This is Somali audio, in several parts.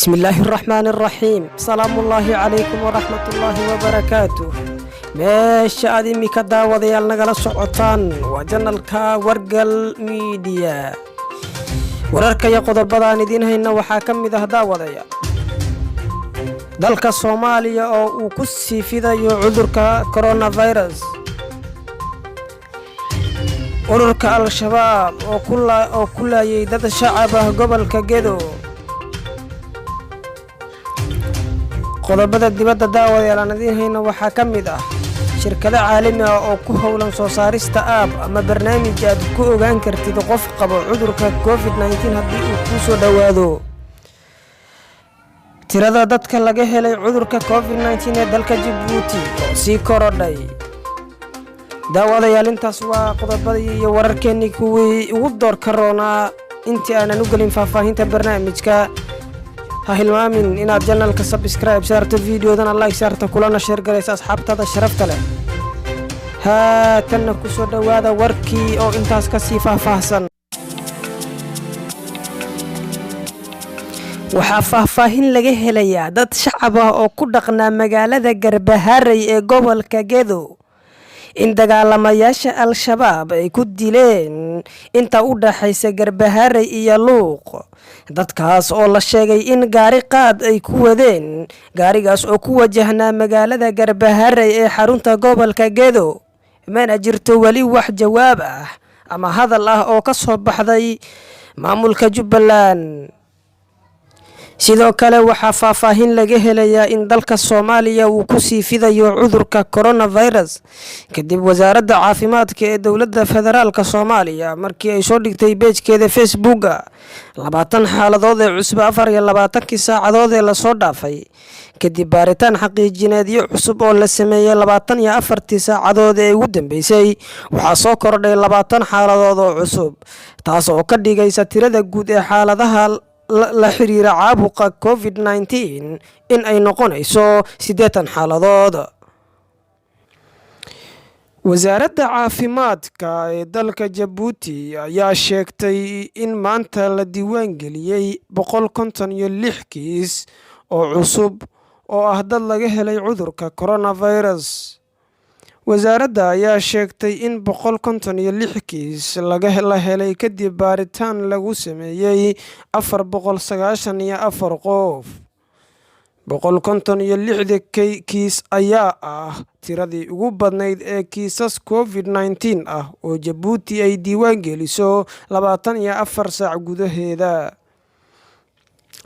بسم الله الرحمن الرحيم. سلام الله عليكم ورحمة الله وبركاته. meesha aad imika daawadayaal nagala socotaan waa janalka wargal media. wararka iyo qodobada aan idin hayna waxaa ka mid ah daawadayaal dalka Soomaaliya oo uu ku sii fidayo cudurka coronavirus. ururka al-shabaab oo kulayay dad shacab ah gobolka Gedo. qodobada dibadda daawadayaal aan idin hayna waxaa ka mid ah shirkado caalami ah oo ku howlan soo saarista app ama barnaamij aad ku ogaan kartid qof qabo cudurka COVID-19 haddii uu ku soo dhawaado. tirada dadka laga helay cudurka COVID-19 ee dalka Djibouti oo sii korodhay. daawadayaal intaas waa qodobadii iyo wararkeennii kuwii ugu doorka roonaa. intii aanan u gelin faahfaahinta barnaamijka ha hilmaamin inaad channelka subscribe saarto, videodana like saarto, kulana share garaysa asxaabtada sharafta leh. haatanna ku soo dhawaada warkii oo intaas ka sii faahfaahsan. waxaa faahfaahin laga helayaa dad shacab ah oo ku dhaqnaa magaalada Garbaharey ee gobolka Gedo in dagaalamayaasha al-shabaab ay ku dileen inta u dhaxaysa Garbaharey iyo Luuq. dadkaas oo la sheegay in gaari qaad ay ku wadeen, gaarigaas oo ku wajahnaa magaalada Garbaharey ee xarunta gobolka Gedo. mana jirto wali wax jawaab ah ama hadal ah oo ka soo baxday maamulka Jubbaland. sidoo kale waxaa faahfaahin laga helayaa in dalka Soomaaliya uu ku sii fidayo cudurka coronavirus kadib wasaaradda caafimaadka ee dowladda federaalka Soomaaliya markii ay soo dhigtay page-keeda Facebook 20 xaaladood ee cusub 24 saacadood ee la soo dhaafay kadib baaritaan xaqiijineedyo cusub oo la sameeyay 24 saacadood ee ugu dambeysay. waxaa soo kordhay 20 xaaladood oo cusub, taas oo ka dhigaysa tirada guud ee xaaladaha la xiriira caabuqa COVID-19 in ay noqonayso 80 xaaladood. wasaaradda caafimaadka ee dalka Djibouti ayaa sheegtay in maanta la diiwaan geliyay 156 kiis oo cusub oo ah dad laga helay cudurka coronavirus. wasaaradda ayaa sheegtay in 156 kiis la helay kadib baaritaan lagu sameeyay 494 qof. 156 kiis ayaa ah tiradii ugu badnayd ee kiisas COVID-19 ah oo Djibouti ay diiwaan geliso 24 saac gudaheeda.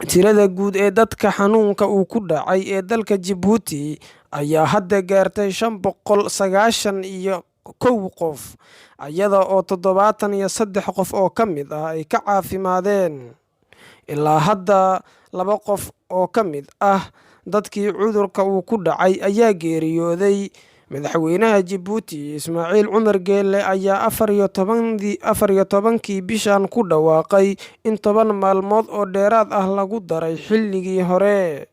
tirada guud ee dadka xanuunka uu ku dhacay ee dalka Djibouti ayaa hadda gaartay 591 qof, iyada oo 73 qof oo ka mid ah ay ka caafimaadeen. ilaa hadda 2 qof oo ka mid ah dadkii cudurka uu ku dhacay ayaa geeriyooday. madaxweynaha Djibouti Ismaaciil Cumar Geelle ayaa 14 bishan ku dhawaaqay in 10 maalmood oo dheeraad ah lagu daray xilligii hore ee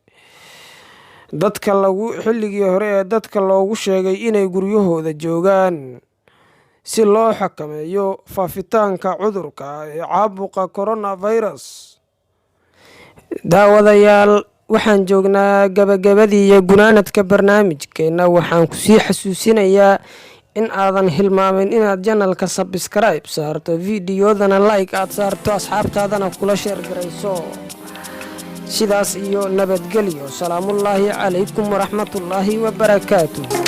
dadka loogu sheegay inay guryahooda joogaan si loo xakameeyo faafitaanka cudurka ee caabuqa coronavirus. daawadayaal waxaan joognaa gabagabadii iyo gunaanadka barnaamijkeena. waxaan ku sii xasuusinayaa in aadan hilmaamin inaad channelka subscribe saarto, videodana like aad saarto, asxaabtaadana kula share garayso. sidaas iyo nabadgelyo. salaamullaahi calaykum waraxmatullaahi wabarakaatuh.